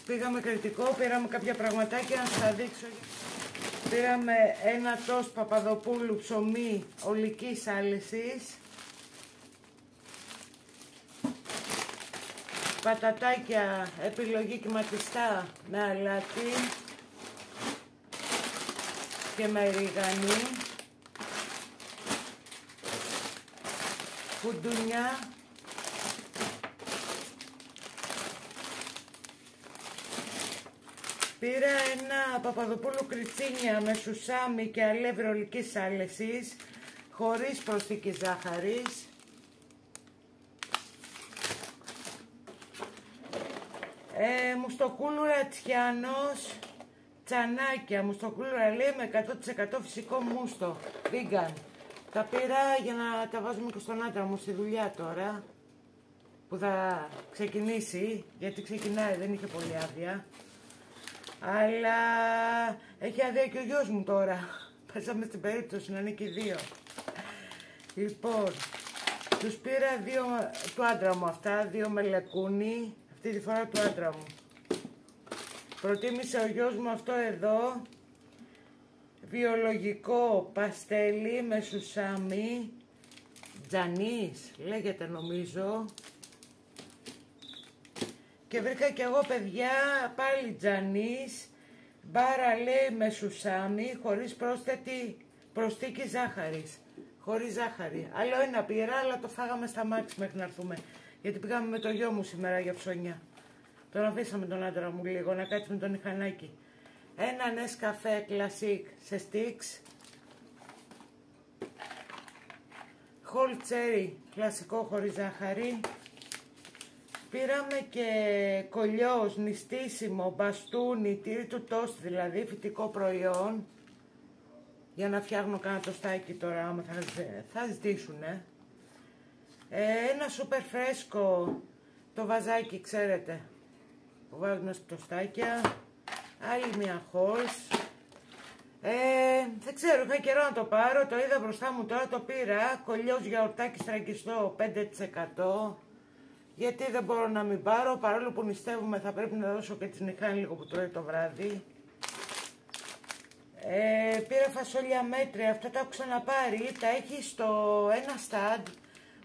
Πήγαμε Κρητικό, πήραμε κάποια πραγματάκια να σας τα δείξω. Πήραμε ένα τόστ Παπαδοπούλου ψωμί ολικής άλυσης, πατατάκια επιλογή κυματιστά με αλάτι και με ρίγανη, κουντούνια, πήρα ένα Παπαδοπούλου κριτσίνια με σουσάμι και αλεύρι ολικής άλεσης, χωρίς προσθήκη ζάχαρης. Μουστοκούλουρα Τσιάνος, τσανάκια, μουστοκούλουρα λέει με 100% φυσικό μούστο, vegan. Τα πήρα για να τα βάζουμε και στον άντρα μου στη δουλειά τώρα, που θα ξεκινήσει, γιατί ξεκινάει, δεν είχε πολύ άδεια. Αλλά έχει άδεια και ο γιος μου τώρα. Πέσαμε στην περίπτωση να είναι και δύο. Λοιπόν, τους πήρα δύο του άντρα μου αυτά, δύο με λεκούνι. Αυτή τη φορά του άντρα μου. Προτίμησε ο γιος μου αυτό εδώ. Βιολογικό παστέλι με σουσάμι. Τζανής λέγεται νομίζω. Και βρήκα κι εγώ παιδιά πάλι τζανής, μπάρα λέει με σουσάμι, χωρίς πρόσθετη προσθήκη ζάχαρης. Χωρίς ζάχαρη. Άλλο ένα πήρα, αλλά το φάγαμε στα μάξι μέχρι να έρθουμε. Γιατί πήγαμε με το γιο μου σήμερα για ψώνια. Τον αφήσαμε τον άντρα μου λίγο να κάτσει με τον Ιχανάκη. Ένα Νεσκαφέ κλασικ σε sticks. Whole cherry κλασικό χωρίς ζάχαρη. Πήραμε και κολλιός, νηστίσιμο, μπαστούνι, τύρι του τόστ, δηλαδή φυτικό προϊόν. Για να φτιάχνω κάνα τοστάκι τώρα, άμα θα ζητήσουνε. Ένα σούπερ φρέσκο, το βαζάκι, ξέρετε, που βάζουμε στα τοστάκια. Άλλη μια Halls. Δεν ξέρω, είχα καιρό να το πάρω, το είδα μπροστά μου τώρα, το πήρα. Κολλιός γιαουρτάκι στραγγιστό, 5%. Γιατί δεν μπορώ να μην πάρω, παρόλο που νηστεύουμε θα πρέπει να δώσω και τη Νιχάνη λίγο που τρώει το βράδυ. Πήρα φασόλια μέτρια, αυτά τα έχω ξαναπάρει, τα έχει στο ένα στάντ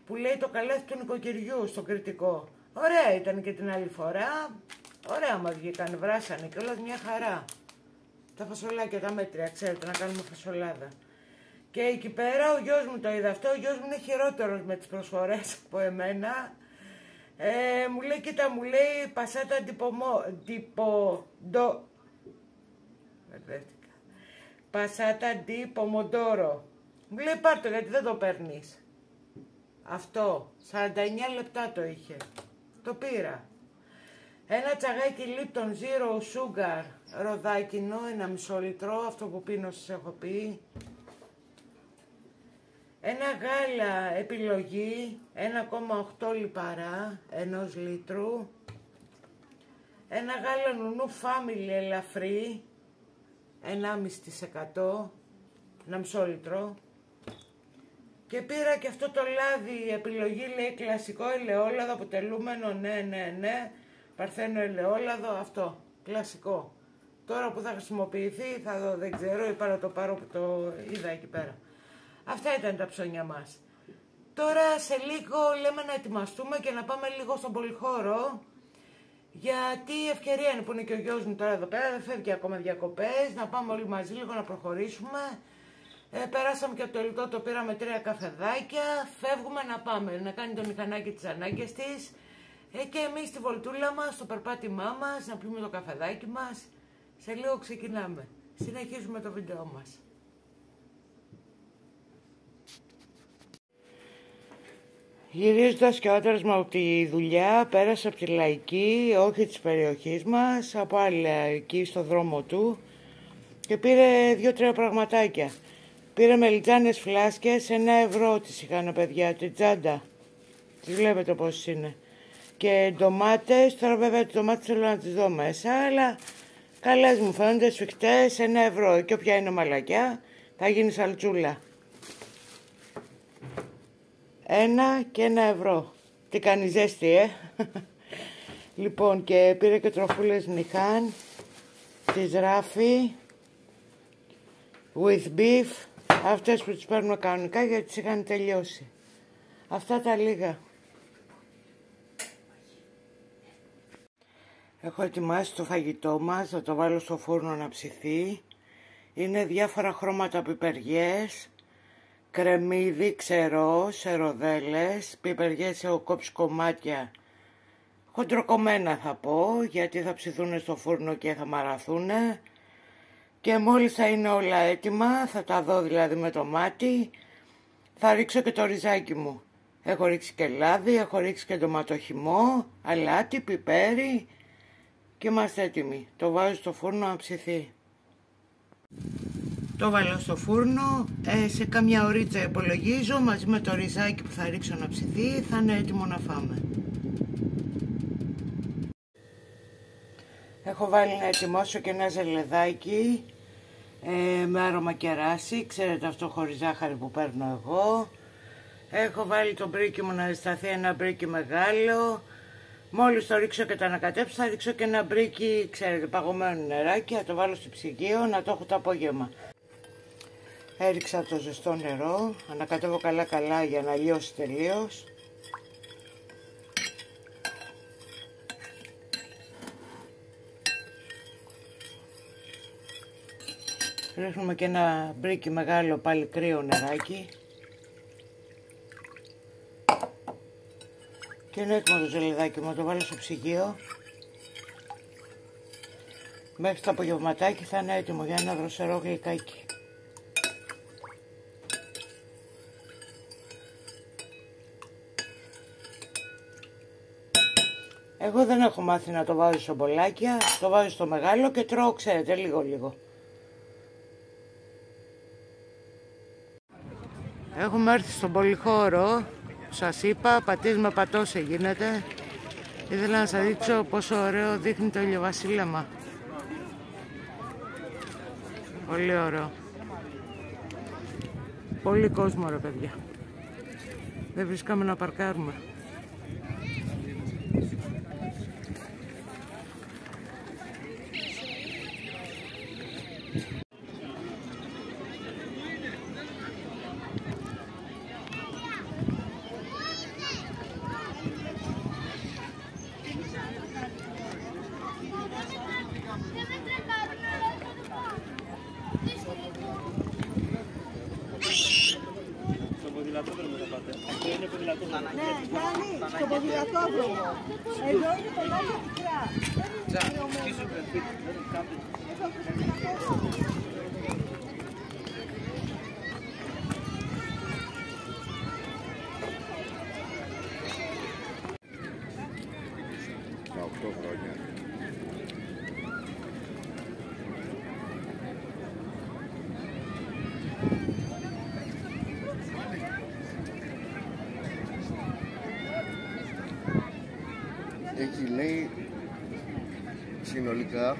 που λέει το καλάθι του νοικοκυριού, στο Κρητικό. Ωραία ήταν και την άλλη φορά, ωραία μας βγήκαν, βράσανε και όλα μια χαρά. Τα φασολάκια τα μέτρια, ξέρετε, να κάνουμε φασολάδα. Και εκεί πέρα ο γιος μου το είδε αυτό, ο γιος μου είναι χειρότερος με τις προσφορές από εμένα. Μου λέει, κοίτα, μου λέει, πασάτα πασάτα ντι πομοντόρο. Μου λέει, πάρ' το, γιατί δεν το παίρνεις. Αυτό, 49 λεπτά το είχε. Το πήρα. Ένα τσαγάκι Lipton Zero Sugar, ροδάκινο, 1,5 λίτρο, αυτό που πίνω σας έχω πει. Ένα γάλα επιλογή, 1,8 λιπαρά, 1 λίτρου. Ένα γάλα νουνού Family ελαφρύ, 1,5%, 1,5 λίτρο. Και πήρα και αυτό το λάδι επιλογή, λέει, κλασικό ελαιόλαδο, αποτελούμενο, ναι, παρθένο ελαιόλαδο, αυτό, κλασικό. Τώρα που θα χρησιμοποιηθεί, θα δω, δεν ξέρω, είπα να το πάρω που το είδα εκεί πέρα. Αυτά ήταν τα ψώνια μας. Τώρα σε λίγο λέμε να ετοιμαστούμε και να πάμε λίγο στον πολυχώρο. Γιατί η ευκαιρία είναι που είναι και ο γιος μου τώρα εδώ πέρα, δεν φεύγει ακόμα διακοπές, να πάμε όλοι μαζί λίγο να προχωρήσουμε. Περάσαμε και από το λιτό, το πήραμε 3 καφεδάκια, φεύγουμε να πάμε, να κάνει το μηχανάκι τις ανάγκες της. Και εμείς στη βολτούλα μας, στο περπάτημά μας, να πιούμε το καφεδάκι μας. Σε λίγο ξεκινάμε. Συνεχίζουμε το βίντεο μας. Γυρίζοντας και ο άντρας μου από τη δουλειά, πέρασε από τη Λαϊκή, όχι της περιοχής μας, από άλλη εκεί στο δρόμο του και πήρε 2-3 πραγματάκια. Πήρε μελιτζάνες φλάσκες, 1 ευρώ τις είχαν παιδιά, τη τσάντα. Τις βλέπετε πώς είναι. Και ντομάτες, τώρα βέβαια τις ντομάτες θέλω να τις δω μέσα, αλλά καλές μου φαίνονται, σφιχτές, 1 ευρώ. Και όποια είναι μαλακιά, θα γίνει σαλτσούλα. 1 και 1 ευρώ. Τι κάνει ζέστη, Λοιπόν, και πήρε και τροφούλες Νιχάν, τις Ράφι, with beef, αυτές που τις παίρνουμε κανονικά γιατί τις είχαν τελειώσει. Αυτά τα λίγα. Έχω ετοιμάσει το φαγητό μας, θα το βάλω στο φούρνο να ψηθεί. Είναι διάφορα χρώματα πιπεριές, κρεμμύδι, ξερό, σε ροδέλες, πιπεριές έχω κόψει κομμάτια, χοντροκομμένα θα πω, γιατί θα ψηθούν στο φούρνο και θα μαραθούν. Και μόλις θα είναι όλα έτοιμα, θα τα δω δηλαδή με το μάτι, θα ρίξω και το ριζάκι μου. Έχω ρίξει και λάδι, έχω ρίξει και ντοματοχυμό, αλάτι, πιπέρι και είμαστε έτοιμοι. Το βάζω στο φούρνο να ψηθεί. Το βάλω στο φούρνο, σε καμιά ωρίτσα υπολογίζω, μαζί με το ριζάκι που θα ρίξω να ψηθεί, θα είναι έτοιμο να φάμε. Έχω βάλει να ετοιμώσω και ένα ζελεδάκι με άρωμα κεράσι, ξέρετε αυτό χωρίς ζάχαρη που παίρνω εγώ. Έχω βάλει το μπρίκι μου να ζεσταθεί, ένα μπρίκι μεγάλο. Μόλις το ρίξω και το ανακατέψω, θα ρίξω και ένα μπρίκι, ξέρετε, παγωμένο νεράκι, θα το βάλω στο ψυγείο να το έχω το απόγευμα. Έριξα το ζεστό νερό, ανακατεύω καλά για να λιώσει τελείως. Ρίχνουμε και ένα μπρίκι μεγάλο, πάλι κρύο νεράκι. Και είναι έτοιμο το ζελεδάκι μου, το βάλω στο ψυγείο. Μέχρι το απογευματάκι θα είναι έτοιμο για ένα δροσερό γλυκάκι. Εγώ δεν έχω μάθει να το βάζω σε μπολάκια, το βάζω στο μεγάλο και τρώω, ξέρετε, λίγο. Έχουμε έρθει στον πολυχώρο, σας είπα, πατής με πατώσε γίνεται. Ήθελα να σας δείξω πόσο ωραίο δείχνει το ηλιοβασίλεμα. Πολύ ωραίο. Πολύ κόσμο ρε παιδιά. Δεν βρίσκαμε να παρκάρουμε. ποδηλατόδρομο θα πάτε. Αυτό είναι ποδηλατόδρομο. Ναι, Γιάννη, στο ποδηλατόδρομο. Εδώ είναι το Λάκια Πικρά. Εδώ στο ποδηλατόδρομο. Τα 8 χρόνια. Έχει λέει συνολικά